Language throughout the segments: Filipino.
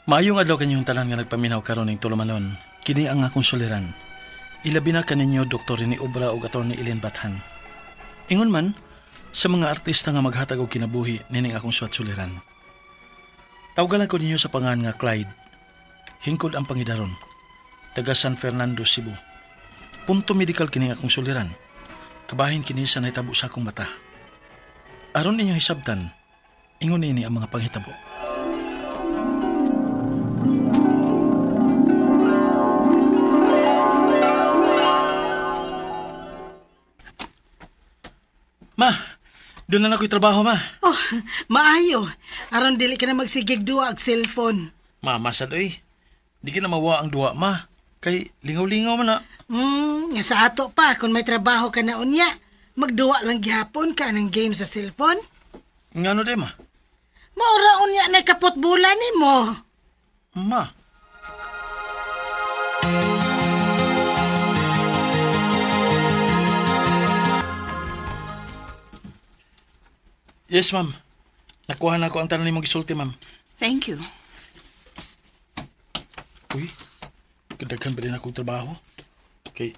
Maayong adlaw kanyong tanan nga nagpaminaw karon ning tulumanon. Kini ang akong suliran. Ilabi na kaninyo Dr. ni Obra ug Attorney Ellen Bathan. Ingon man sa mga artista nga maghatag og kinabuhi nining akong suwat suliran. Tawgalan ko ninyo sa pangan nga Clyde. Hingkod ang pangidaron. Taga San Fernando, Cebu. Punto medical kini akong suliran. Kabahin kini sa naitabo sa akong mata. Aron ninyo hisabtan, ingon nini ang mga panghitabo. Ma, doon na ako'y trabaho, ma. Oh, maayo. Aron dili ka na magsigig duwa og cellphone. Ma, masad oy. Di ka na mawa ang duwa, ma. Kay lingaw-lingaw man na. Nga sa ato pa, kung may trabaho ka na unya, magduwa lang gihapon ka ng game sa cellphone. Nga ano de, ma? Maura unya na kapot bulan ni mo. Ma. Yes, ma'am. Nakuha na ako ang tanan ni mong gisulti, ma'am. Thank you. Uy, kadaghan ba rin akong trabaho? Kay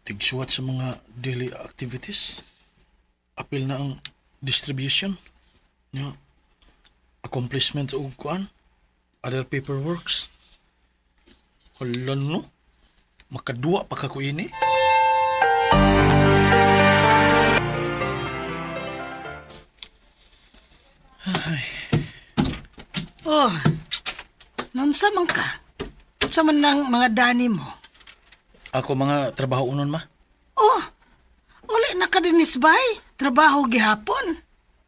tigsuwat sa mga daily activities. Apil na ang distribution. Nga, accomplishments o kuan. Other paperworks. Hala no? Makaduwa pa ka ko ini. Ay. Oh, nunsa man ka? Sa man ng mga dani mo? Ako mga trabaho unon, ma. Oh, uli na ka dinis bay. Trabaho gihapon.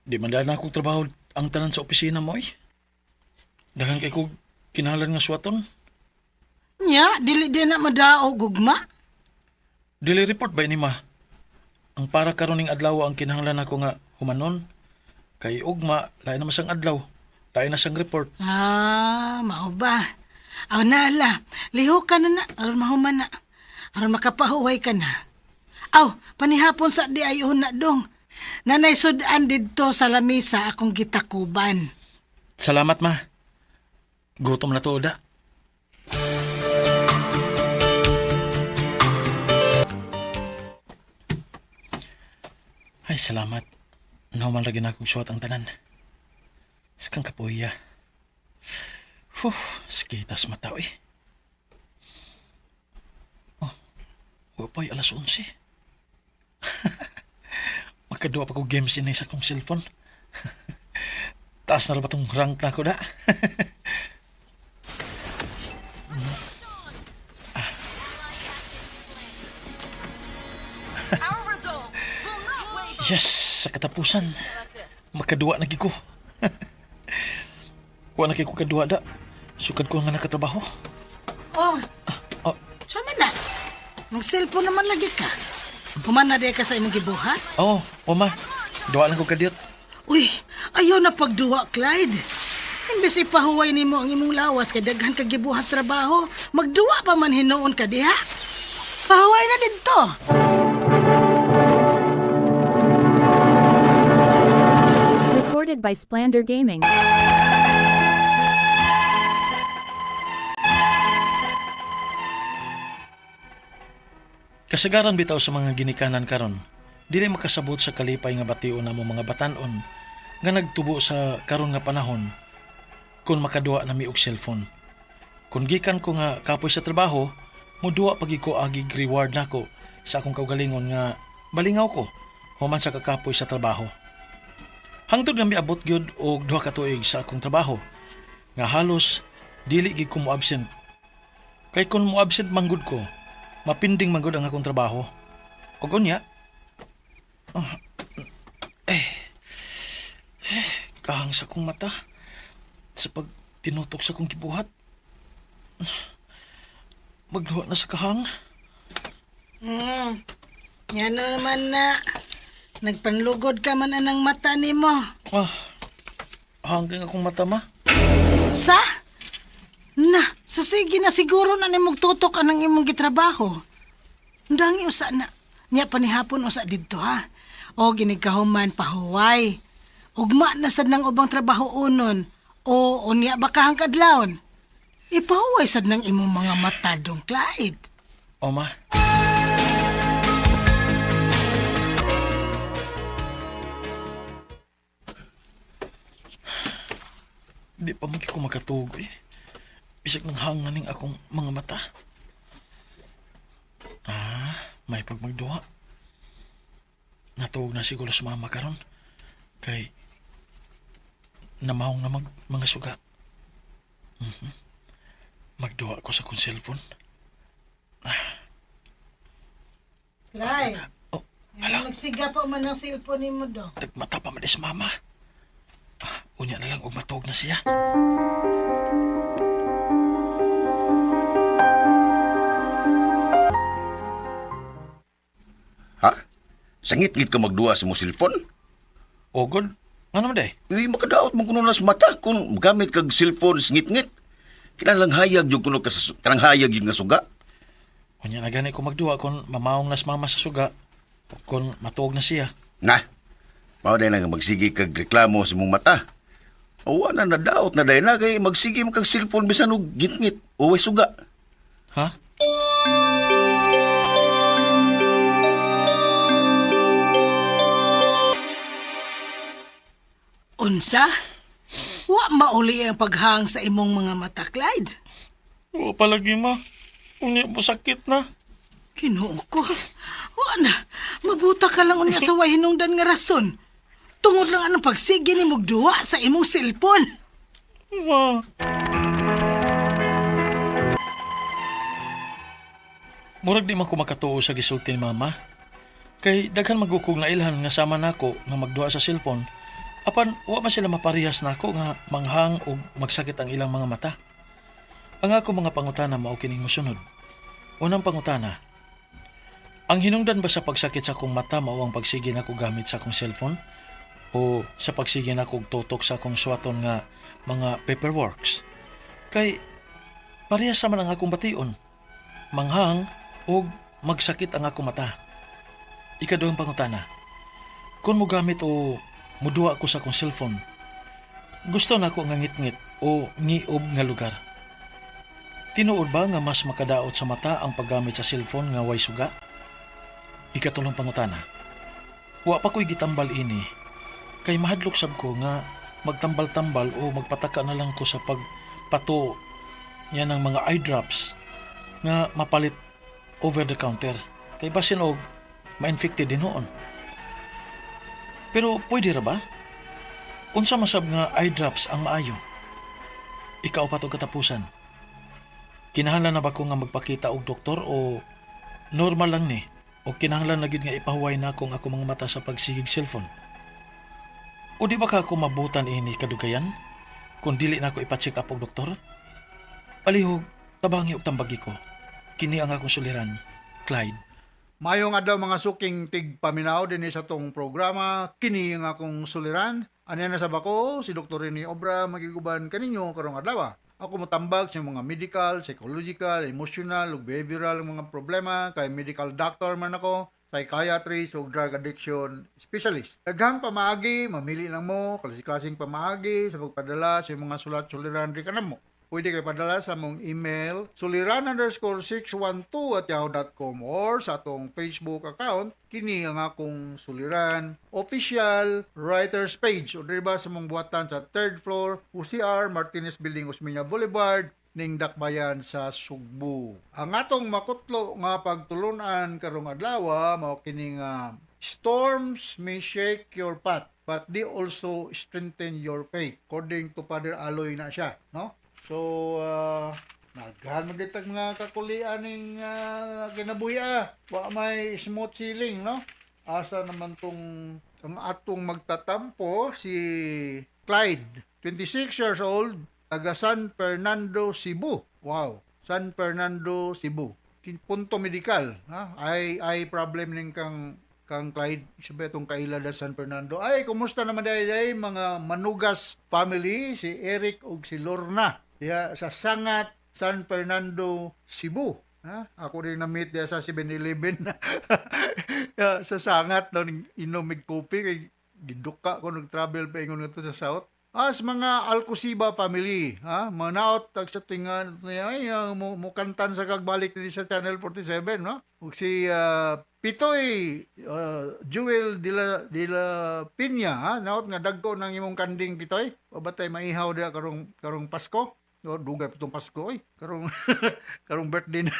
Di man dahil na akong trabaho ang tanan sa opisina mo, eh. Dahan kay ko kinahalan nga suwaton. Nya, dili din na madao gugma. Dili report ba ni ma? Ang para karon ning adlaw ang kinahanglan ako nga humanon. Kay ugma, lain na masang adlaw. Lain na sang report. Ah, mao ba? Aw nala, liho ka na aron mahuman na. Aron makapahuway ka na. Aw, panihapon sa di ay una dong. Nanay sudan didto sa lamisa akong gitakuban. Salamat, ma. Gutom na to, da. Ay, salamat. Nauman lagi na akong suwat ang tanan. Iskang kapuya. Skitas mataw eh. Oh, wapay alas 11. Magkaduwa pa ko games inay sa akong cellphone. Taas na rin ba itong rank na ako da? Yes, sa katapusan. Magkaduwa na ko. Wa na kay ko kaduwa da. Sukad ko nga nakatrabaho. Oh, Oh, sama na. Mag-cellphone naman lagi ka. Human na di ka sa imong gibuhat. oh, ma. Duwa lang ko kadiyot. Uy, ayaw na pagduwa, Clyde. Imbes ipahuway nimo ang imong lawas kay daghan ka gibuhat sa trabaho, magduwa pa man hinuon ka diha. Pahuway na didto. Recorded by Splander Gaming. Kasagaran bitaw sa mga ginikanan karon, dili makasabot sa kalipay nga bation namo mga batan-on nga nagtubo sa karon nga panahon kung makaduwa na mi og cellphone. Kung gikan ko nga kapoy sa trabaho, muduwa pagi ko agig reward nako sa akong kaugalingon nga balingaw ko human sa kakapoy sa trabaho. Hangtod nga miabot gyud og 2 ka tuig sa akong trabaho nga halos dili gid ko mo absent. Kay kung mo absent manggod ko, mapinding manggod ang akong trabaho. O gunya, kahang sa akong mata sa pag tinutok sa akong kibuhat. Magluha na sa kahang. Yan na naman na. Nagpanlugod ka man anang mata nimo. Hanggang akong mata, ma. Sa? Na, sa sige na siguro na nimog tutok anang imong gitrabaho. Ndangi usa na. Nya panihapon usa didto ha. O ginikahuman pahuway. Ugma na sad ng ubang trabaho unon. O unya ba kahang kadlawon? Ipahuway sad ng imong mga mata dong, Clyde. O ma, di pa magi ko makatuog eh. Bisag nang hanganing akong mga mata. May pagmagduha. Natuog na siguro sa mama karon. Kay namahong na mga suga. Magduha ko sa kong cellphone. Clyde, Oh, hala, nagsiga pa man ang cellphone ni mo dong. nagmata pa man si mama. Unya na lang og matuog na siya. Ha? Sangit-ngit ka magduwa sa mong cellphone? O god, nga naman day. Uy, makadaot mo kuno na sa mata kung gamit kag cellphone sangit-ngit. Kailangang hayag yung kuno ka sa kanang hayag yung nga suga. Unya na gani ko magduha kung mamahong nas mama sa suga. Kung matuog na siya. Na, mao day nga magsige kag reklamo sa mong mata. Awa na nadaot na day na kay magsige mo kag cellphone bisan og gitngit o way suga. Ha? Unsa? Wa mauli ang paghang sa imong mga mata, Clyde. O palagi ma. Unya po sakit na. Kinuo ko. Wa na. Mabuta ka lang unya sa way hinungdan nga rason. Tungod lang anong pagsige ni mugduwa sa imong cellphone. Ma. Murag di man ko makatuo sa gisulti ni mama. Kay daghan magukog na ilhan nga sama nako nga magduha sa cellphone. Apan wa man sila maparihas nako nga manghang o magsakit ang ilang mga mata. Ang ako mga pangutana mao kining mosunod. Unang pangutana. Ang hinungdan ba sa pagsakit sa akong mata mao ang pagsige nako gamit sa akong cellphone? O sa pagsige nako og tutok sa akong suwaton nga mga paperworks? Kay parehas man ang akong bation. Manghang o magsakit ang akong mata. Ikaduhang pangutana. Kung mo gamit o muduwa ko sa akong cellphone, gusto na ako nga ngit-ngit o ngiob nga lugar. Tinuod ba nga mas makadaot sa mata ang paggamit sa cellphone nga way suga? Ikatulong pangutana. Wa pa ko'y gitambal ini, kay mahadlok sab ko nga magtambal-tambal o magpataka na lang ko sa pagpato niya ng mga eye drops nga mapalit over the counter. Kay basin og ma-infected din noon. Pero pwede ra ba? Unsa masab nga eye drops ang maayo? Ikaw pa to katapusan. Kinahanglan na ba ko nga magpakita og doktor o normal lang ni? O kinahanglan na gyud nga ipahuway na akong ako mga mata sa pagsigig cellphone? O di ba ka ako mabutan ini kadugayan? Kung dili na ako ipacheck up og doktor? Palihog, tabangi og tambagi ko. Kini ang akong suliran, Clyde. Mayong adlaw mga suking tigpaminaw din sa tong programa kini nga akong suliran. Anya na sa bako si Dr. Rene Obra magiguban kaninyo karong adlaw. Ako motambag sa mga medical, psychological, emotional ug behavioral mga problema kay medical doctor man ako, psychiatrist ug drug addiction specialist. Daghang pamaagi, mamili lang mo klase-klaseng pamaagi sa pagpadala sa mga sulat-suliran di kanamo. Pwede kayo padala sa mong email suliran_612@yahoo.com or sa atong Facebook account kini ang akong suliran official writers page o diba sa mong buhatan sa 3rd floor UCR Martinez Building Osmeña Boulevard ning Dakbayan sa Sugbo. Ang atong makutlo nga pagtulunan karong adlaw mao kini nga storms may shake your path but they also strengthen your faith according to Father Aloy na siya, no? So, naghan magitag mga kakulian ng kinabuhi. Wa may smooth ceiling, no? Asa naman ang atong magtatampo si Clyde, 26 years old, taga San Fernando, Cebu. Wow, San Fernando, Cebu. Punto medical, ha? Ay problem ning kang Clyde, sabi itong kailada San Fernando. Ay, kumusta naman day mga Manugas family, si Eric ug si Lorna. Diya sa Sangat, San Fernando, Cebu. Ha? Ako rin na-meet diya sa 7-Eleven. Sa Sangat, inom mig kopi. Kay giduka ko nag-travel pa ingon nga sa South. as mga Alcosiba family, ha, manaot tag sa tingan ay mo kantan sa kagbalik ni sa Channel 47, no? Ug si Pitoy Jewel de la Piña, ha, naot nga dagko ng imong kanding Pitoy. O batay maihaw dia karong Pasko. O dugay putong Pasko oy. Karong karong birthday na.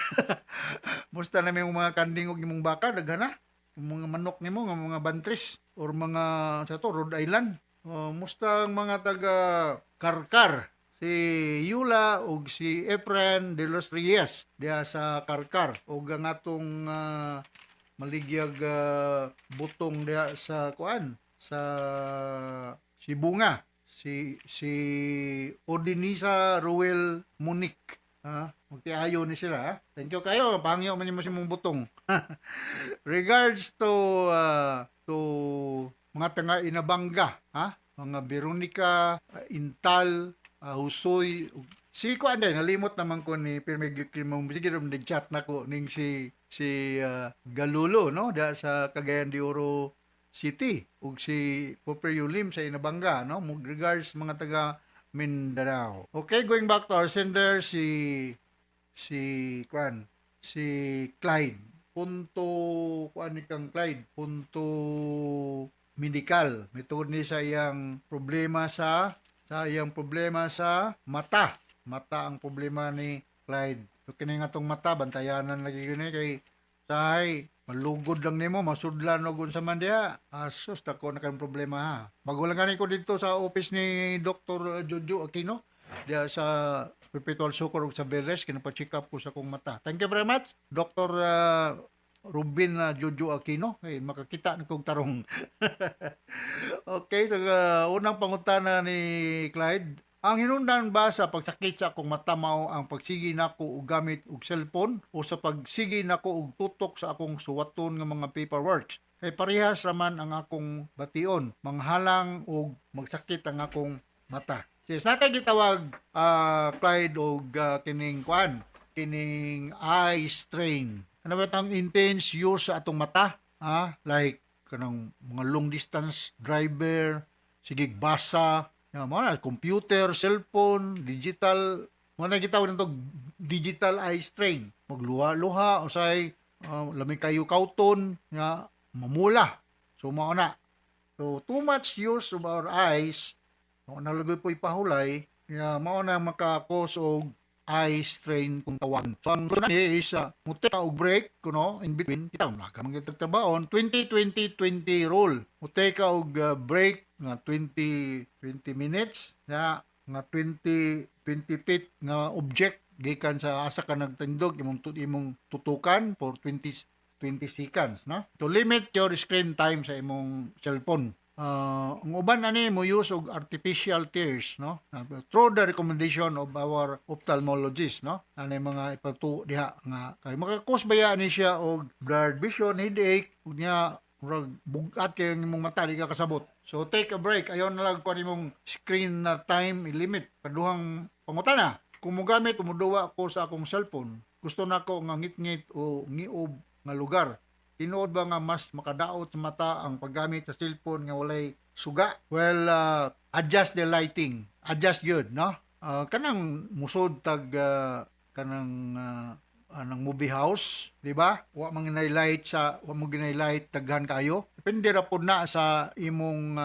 Musta na may mga kanding ug imong baka daghana? Yung mga manok nimo nga mga bantris or mga sa to Rhode Island. Musta ang mga taga Karkar, si Yula ug si Efren de los Reyes diha sa Karkar ug ang atong maligyag butong diha sa kuan sa Sibunga, si Odinisa Ruel Monique, ha, magtiayo ni sila, ha? Thank you kayo, pangyo man mo si mong butong. Regards to mga tanga Inabanga, ha? Mga Veronica, Intal, Husoy, si ko anday nalimot naman ko ni Pirmig Kimong sige rum chat na ko ning si Galulo, no, da sa Cagayan de Oro City ug si Popper Yulim sa Inabanga, no, mo regards mga taga Mindanao. Okay, going back to our sender, si Clyde. Punto Clyde, punto medikal. Mitod ni sa iyang problema sa mata. Mata ang problema ni Clyde. So kini nga tong mata bantayanan lagi gini kay sahay malugod lang nimo, masudlan og unsa man diha. Asus dako na kan problema, ha. Bago lang gani ko dito sa office ni Dr. Jojo Aquino diha sa Perpetual Sucor ug sa Beres kinapa-check up ko sa kong mata. Thank you very much, Dr. Rubin Jojo Aquino. Kay makakita na kong tarong. Okay, so unang pangutana ni Clyde. Ang hinungdan ba sa pagsakit sa akong mata mao ang pagsigi nako og gamit og cellphone o sa pagsigi nako og tutok sa akong suwaton nga mga paperworks? Kay parehas raman ang akong bation, manghalang og magsakit ang akong mata. Sis natay gitawag Clyde og kining eye strain. Ano ba tang intense use sa atong mata? Like kanang mga long distance driver, sigig basa, mga computer, cellphone, digital, mga gitawag nito digital eye strain. Magluha-luha usay lamig kayo kauton nga mamula. So mao na. So too much use of our eyes, nalagay po ipahulay, mao na maka-cause og eye strain kung tawagan. So ang gusto na is mutek og break kuno in between kita ka magtrabaho 20-20-20 rule. Mutek og break nga 20 minutes nga 20 feet nga object gikan sa asa ka nagtindog imong tutukan for 20 seconds, no? To limit your screen time sa imong cellphone. Ang uban ani mo use og artificial tears, no? Through the recommendation of our ophthalmologist, no? Ani mga ipatu diha nga kay maka-cause baya ni siya og blurred vision, headache, ug nya bugat kay imong mata di ka kasabot. So take a break. Ayon na lang ko imong screen na time limit. Kaduhang pangutana, kung mogamit umuduwa ko sa akong cellphone, gusto nako nga ngit-ngit o ngiob nga lugar. Tinuod ba nga mas makadaot sa mata ang paggamit sa cellphone nga walay suga? Well, adjust the lighting. Adjust yun, no? Kanang musod tag ng movie house, di ba? Wa mo ginay-light daghan kayo. Depende ra pud na sa imong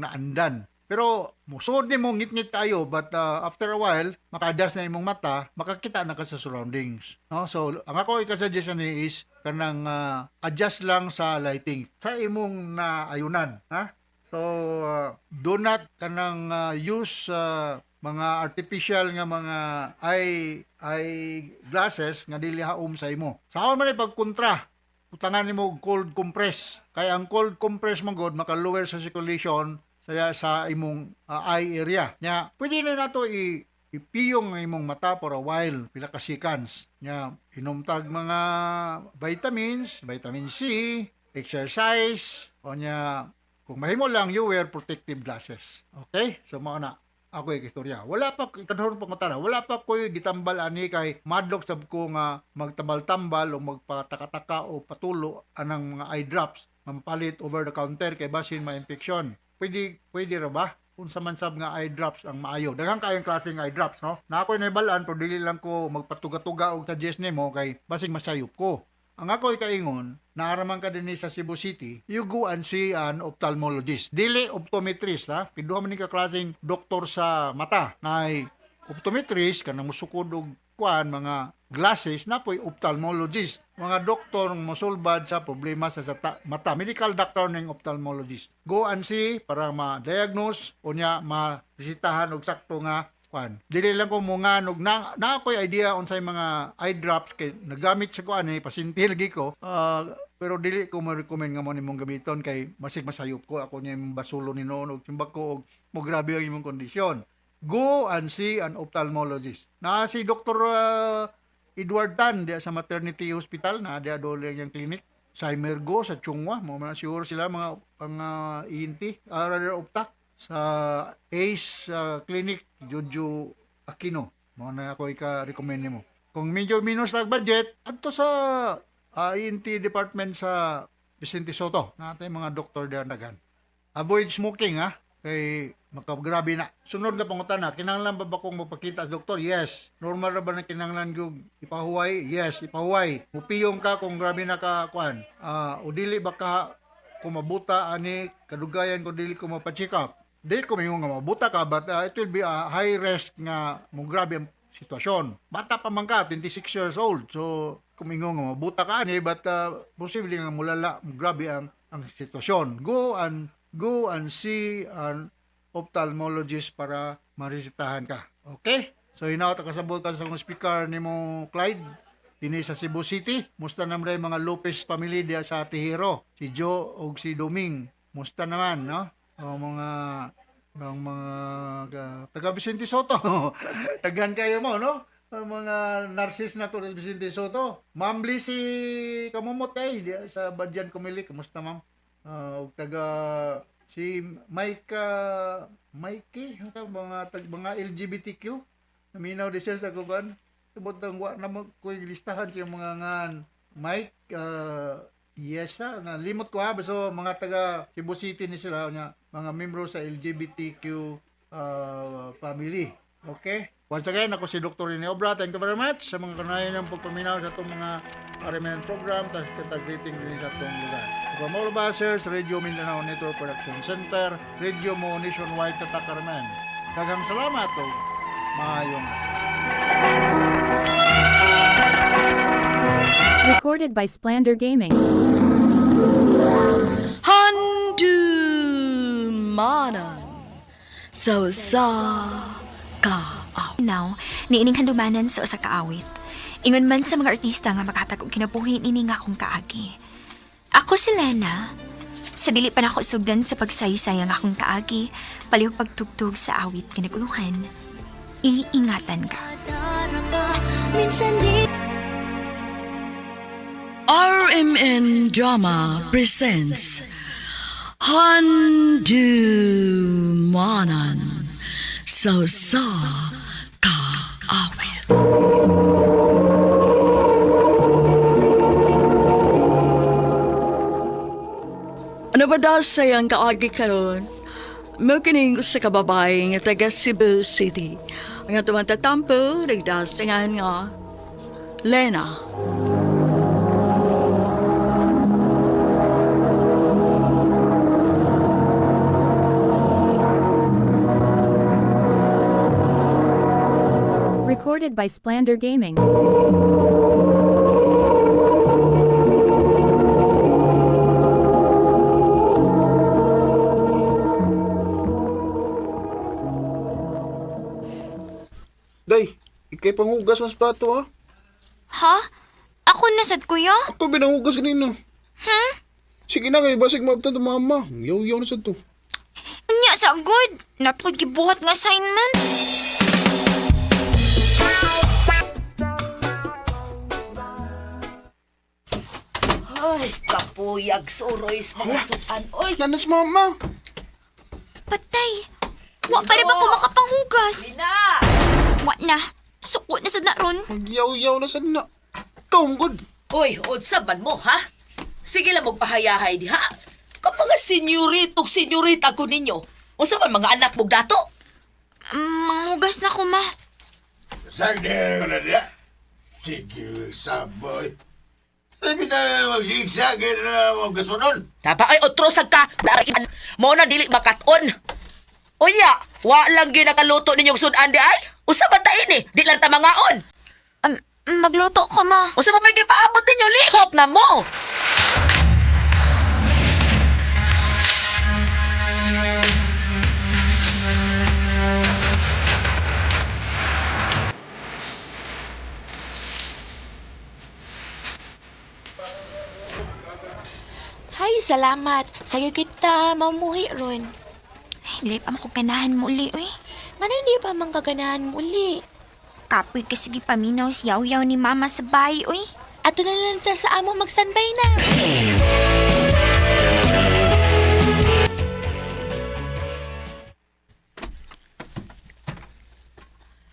naandan. Pero musod ni mo ngit-ngit tayo, but after a while maka-adjust na imong mata, makakita na ka sa surroundings, no? So ang ako i-suggest ni is kanang adjust lang sa lighting sa imong naayunan, ha? So do not kanang use mga artificial nga mga eye glasses nga dili haom sa imo. Sa ako man pagkontra, utangan nimo cold compress. Kaya ang cold compress man god maka-lower sa circulation sa imong eye area. Nya pwede na nato ipiyong ang imong mata for a while, pila ka seconds. Nya inomtag mga vitamins, vitamin C, exercise, o nya kung mahimo lang you wear protective glasses. Okay? So mao na ako istorya. Wala pa kadhon pangutana. Wala pa ko gitambal ani kay madlok sab ko nga magtambal-tambal o magpataka-taka o patulo anang mga eye drops mapalit over the counter kay basin ma-infection. Pwede ra ba? unsa man sab nga eye drops ang maayo. Daghang kayong klase nga eye drops, no? Na ako'y naibalaan pero dili lang ko magpatuga-tuga og suggest nimo kay basig masayop ko. Ang ako'y kaingon, naaraman ka din sa Cebu City, you go and see an ophthalmologist. Dili optometrist, ha? Piduha man ni ka klaseng doktor sa mata. Nay optometrist kanang musukod og kuan mga glasses na po'y ophthalmologist. Mga doktor mosulbad sa problema sa mata. Medical doctor ng ophthalmologist. Go and see para ma-diagnose o niya ma-resitahan og sakto nga kuan. Dili lang ko mungan og na ako'y idea unsay mga eye drops kay nagamit sa kuan pasinti lagi ko. Pero dili ko ma-recommend nga mo nimong gamiton kay masig masayop ko ako niya yung basulo ni noon og timbak ko og mo grabe ang imong kondisyon. Go and see an ophthalmologist. Na si Dr. Edward Tan dia sa maternity hospital na dia dole yang clinic sa Emergo sa Chungwa mo man siguro sila mga ENT rather opta sa ACE clinic Jojo Aquino mo na ako ika-recommend nimo. Kung medyo minus lang budget adto sa ENT department sa Vicente Soto natay mga doktor diyan daghan. Avoid smoking ha kay makagrabe na. Sunod na pangutana, kinahanglan ba kong magpakita sa doktor? Yes. Normal ra ba na kinahanglan ko ipahuway? Yes, ipahuway. Mupiyong ka kung grabe na ka kuan. O dili ba ka kumabuta ani kadugayan ko dili ko mapa-check up. Dili ko mayong nga mabuta ka but it will be a high risk nga mo grabe ang sitwasyon. Bata pa man ka, 26 years old. So kumingon nga mabuta ka ani but posible nga mulala mo grabe ang sitwasyon. Go and see an ophthalmologist para maresitahan ka. Okay? So hinaw ta kasabot ka sa akong speaker nimo Clyde dinhi sa Cebu City. Musta naman mga Lopez family diya sa Tihiro, si Joe ug si Doming. Musta naman, no? O mga taga Vicente Soto. Tagan kayo mo, no? Ang mga narcis na to sa Vicente Soto. Mambli si Kamumot kay diya sa Badyan Kumili. Kumusta ma'am? Ug taga si Mikey mga LGBTQ naminaw di siya sa kuban tubod ang wa na ko listahan yung mga ngan Mike yesa na limot ko ha so mga taga Cebu City ni sila nya mga membro sa LGBTQ family. Okay, once again ako si Dr. Rene Obra. Thank you very much sa mga kanayon ng pagpaminaw sa itong mga RMN program tas kitag-greeting din sa itong lugar. From all of us here sa Radio Mindanao Network Production Center, Radio Mo Nationwide Tatak RMN. Daghang salamat o maayong. Recorded by Splander Gaming. Handumanan so sa ka. Now, niining handumanan sa usa ka awit. Ingon man sa mga artista nga makatag og kinabuhi ini nga akong kaagi. Ako si Lena. Sa dili pa nako sugdan sa pagsaysay ang akong kaagi, palihog pagtugtog sa awit kinaguluhan. Iingatan ka. RMN Drama presents Handumanan so sa ka awit. Ano ba daw sayang kaagi karon? Mo kining sa kababae nga taga Cebu City. Ang atuman tatampo, nagdasingan nga Lena. Recorded by Splander Gaming. Day, ikay panghugas mas plato ha? Ha? Ako nasad kuya? Ako binanghugas ganino. Sige na kay basig maabtan to mama. Yaw-yaw na sad to. Nya sa good. Napaggibuhat nga assignment. Ay, kapuyag suroy sa mga sutan. Oy, Nanas mama. Patay. Wa pa rin ba ko makapanghugas? na! Wa na. Suko na sad na ron. Magyaw-yaw na sad na. Kaunggod. Oy, unsa man mo, ha? Sige lang magpahayahay di, ha? Kapag senyorita ko ninyo, Unsa man mga anak mong dato? Manghugas na ko, ma. Sagdi ko na diya. Sige, saboy. Sabi na magsigsagin na mga kasunon. Tapa ay otrosag ka. Darian mo na dili makaton. Unya, wa lang ginakaluto ninyong sudan di ay? Usa ba ta ini? Di lang ta mangaon. Magluto ko, ma. Usa ba may gipaabot ninyo lihok na mo? Hay, salamat. Sayo kita mamuhi ron. Ay, dili pa makuganahan mo uli, uy. Nga hindi pa manggaganahan muli. Kapoy kasi gipaminaw si yaw-yaw ni mama sa bahay, uy. Ato na lang ta sa amo mag-standby na.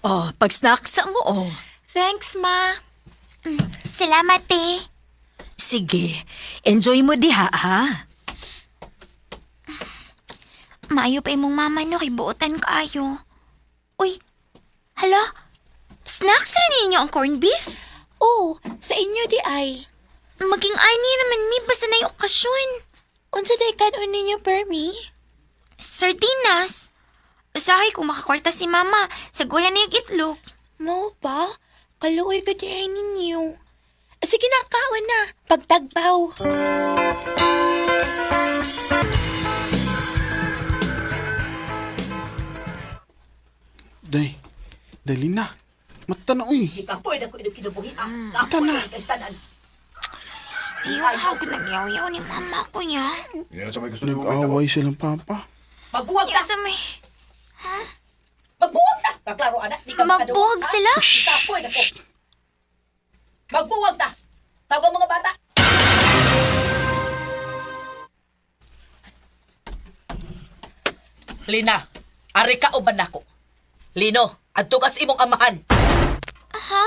Oh, pag-snacks mo, oh. Thanks, ma. Salamat, eh. Sige, enjoy mo diha, ha? Maayo pa imong mama no, kay buotan kaayo. Uy, hala? Snacks rin ninyo ang corned beef? Oh, sa inyo di ay. Maging ani naman mi, basta na yung okasyon. Unsa day kanon ninyo, Permi? Sardinas. Usahay kung makakwarta si mama, sa gula na yung itlog. Mo ba? Kaluoy ka di ay ninyo. Sige na, kawan na. Pagtagbaw. Dalina. Mata na, uy. Ikapoy na ko ino kinubuhi. Mata na. Si Yaw-Yaw, nagyaw-yaw ni mama ko niya. Yan sa may gusto niyo Nag-away silang papa. Magbuwag Yan ka. sa may... Magbuwag ka. Kaklaro anak, di ka makaduwa. Mabuhag sila? Ikapoy na ko. Magbuwag ta. Tawag mga bata. Lina, ari ka o banako? Lino, adto ka sa imong amahan. Ha?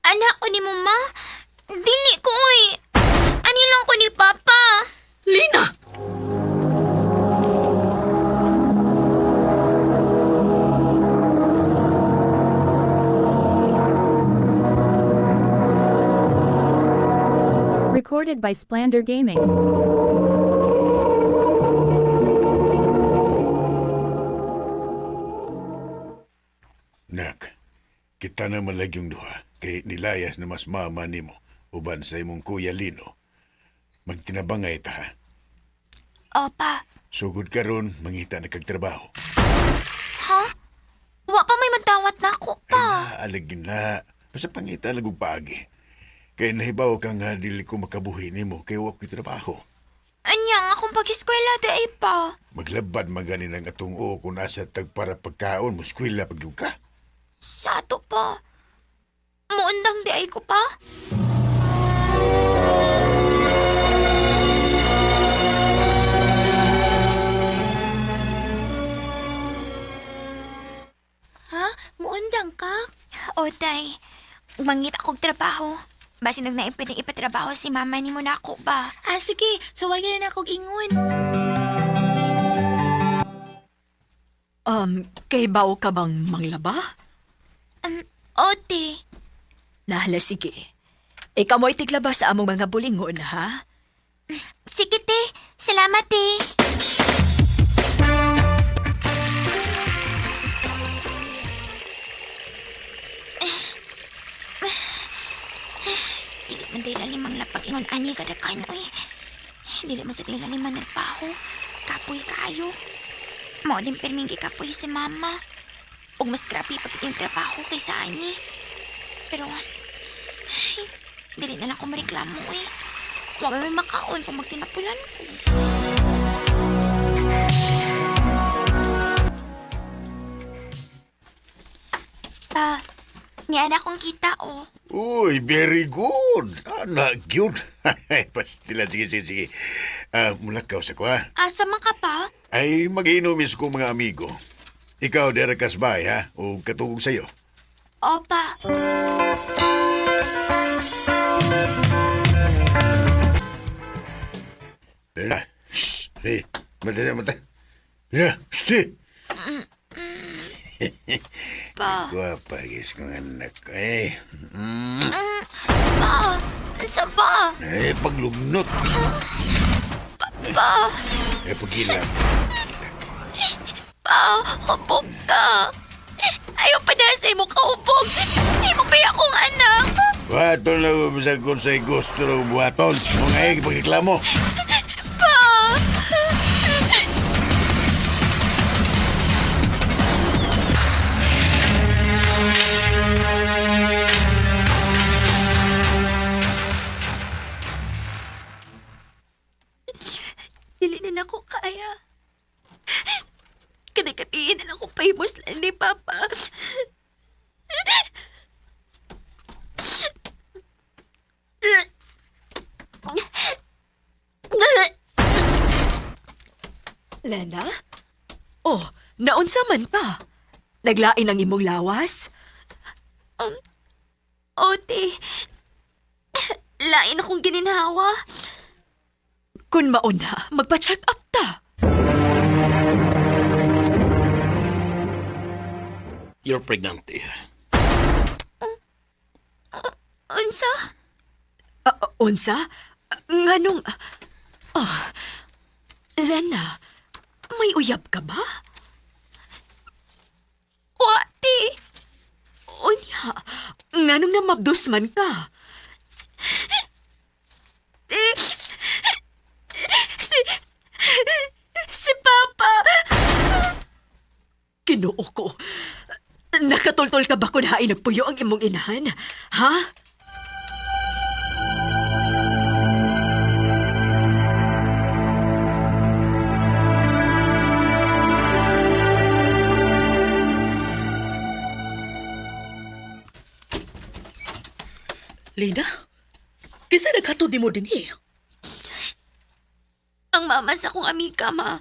Anak ko ni mama? Dili ko, uy. Ani lang ko ni papa. Lina! Recorded by Splander Gaming. Nak, kita na malagyong duha kay nilayas na mas mama nimo uban sa imong kuya Lino. Magtinabangay ta ha. Opa. Sugod karon mangita na kag trabaho. Ha? Wa pa may magdawat na ako pa. Alagin na. Basta pangita lang og paagi. Kay nahibaw ka nga dili ko makabuhi nimo kay wa ko'y trabaho. Anya, akong pag-eskwela di ay pa. Maglabad magani ng atong o kung asa tag para pagkaon mo eskwela pagyug ka. Sato pa. Muundang di ay ko pa. Ha? Muundang ka? O, day. Mangit akong trabaho. Basi nag naipit ipatrabaho si mama ni mo na ako ba? Ah, sige. Suwagan na akong ingon. Kay bao ka bang manglaba? Ote. Nahala, sige. Ikaw mo'y tiglaba sa among mga bulingon, ha? Sige, te. Salamat, te. Dili man tayo lalimang lapag ingon ani kada kan, oy. Dili man sa tayo laliman nagpaho. Kapoy kayo. Mao din perming kapoy si mama. Ug mas grabe pag yung trabaho kaysa ani. Pero, ay, dili na lang ako mareklamo, eh. Huwag may makaon kung magtinapulan ko. Pa, niya akong kita, oh. Uy, very good. Anak, cute. Pastila, sige. Mulakaw sa ko, ha? Asa man ka pa? Ay, mag-iinumis ko mga amigo. Ikaw, Derek Kasbay, ha? O katulog sa'yo. Opa. Shhh! Hey, mata. Ya, sti. Pa. Guwapa, guys, kong anak ko eh. Pa. Ansa pa? Eh, paglugnot. Pa. Eh, pagilang. Pa. Hubog ka. Ayaw pa na sa imo kahubog. Imo pa akong anak. Buhaton na sa kung sa'y gusto na buhaton. Mga ay, pagkiklamo. Pa. Dili na ako kaya. Kanagabihin na lang akong pahimos lang ni Papa. Lena? Oh, naunsa man ka? Naglain ang imong lawas? Ote, lain akong gininhawa. Kung mauna, magpa-check up ta. You're pregnant, dear. Unsa? Unsa? Nganong... Oh, Lena, may uyab ka ba? Wati. Unya, nganong namabdos man ka? Si Papa. Ginoo ko. Nakatultol ka ba kung hain nagpuyo ang imong inahan? Ha? Lina? Kisa naghatod mo din eh? Ang mama sa akong amiga, ma.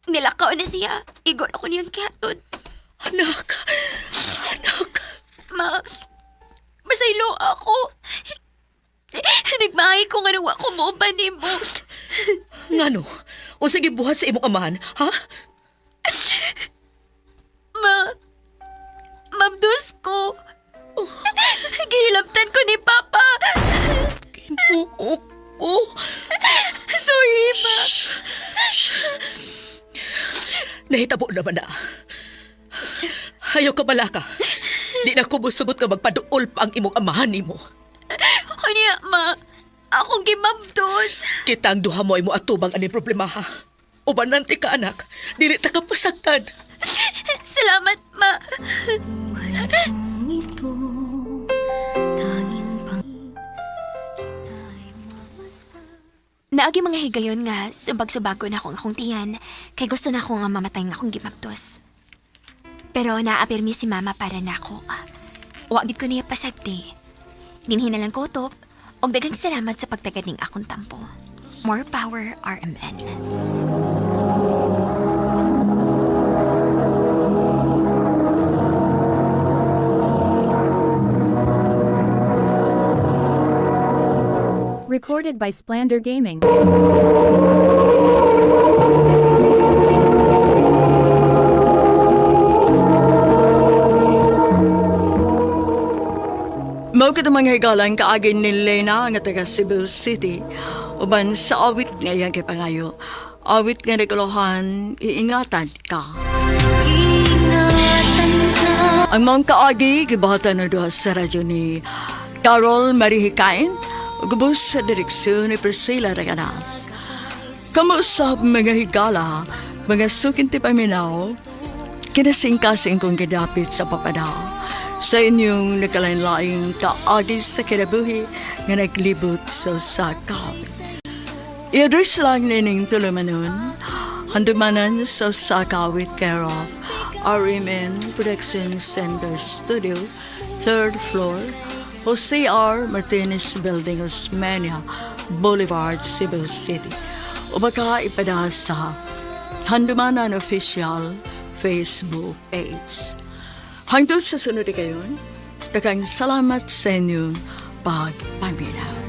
Nilakaw na siya. Igon ako niyang kihatod. Anak! Anak! Ma, masaylo ako. Nagmahay ko nga nawa ko mo ba ni mo. Ngano? O sige buhat sa imong amahan, ha? Mabdus ko. Gihilabtan ko ni Papa. Kinuok ko. Sorry, ma. Nahitabo naman na. Ayaw ka malaka. Di na ko musugot ka magpaduol pa ang imong amahan nimo. Kanya, ma. Akong gimabdos. Kita ang duha mo ay mo atubang aning problema ha. Uban nanti ka anak. Dili ta ka pasaktan. Salamat, ma. Naagi mga higayon nga, sumbag-subago na akong tiyan, kay gusto na akong mamatay nga akong gimabdos. Pero naapirmi si mama para na ako. Wagit ko niya pasagti. Dinhin na lang ko top, og daghang salamat sa pagtaganing akong tampo. More power, RMN. Recorded by Splander Gaming. Mao kita mga higalang kaagin ni Lena nga taga Cebu City. Uban sa awit nga yan kay pangayo. Awit nga nagalohan, iingatan ka. Ang mga kaagi, gibahatan na doon sa radyo ni Carol Marihikain, gubos sa direksyon ni Priscilla Raganas. Kamusap mga higala, mga sukinti paminaw, kinasingkasing kong gidapit sa papadaw. Sa inyong nakalain-laing kaagi sa kinabuhi nga naglibot sa sakaw. I-address lang nining tulumanon, handumanan sa sakaw with care of RMN Production Center Studio, 3rd floor, Jose R. Martinez Building, Osmeña Boulevard, Cebu City. O baka ipada sa Handumanan Official Facebook page. Hangtod sa sunod kayon, daghang salamat sa inyong pagpaminaw.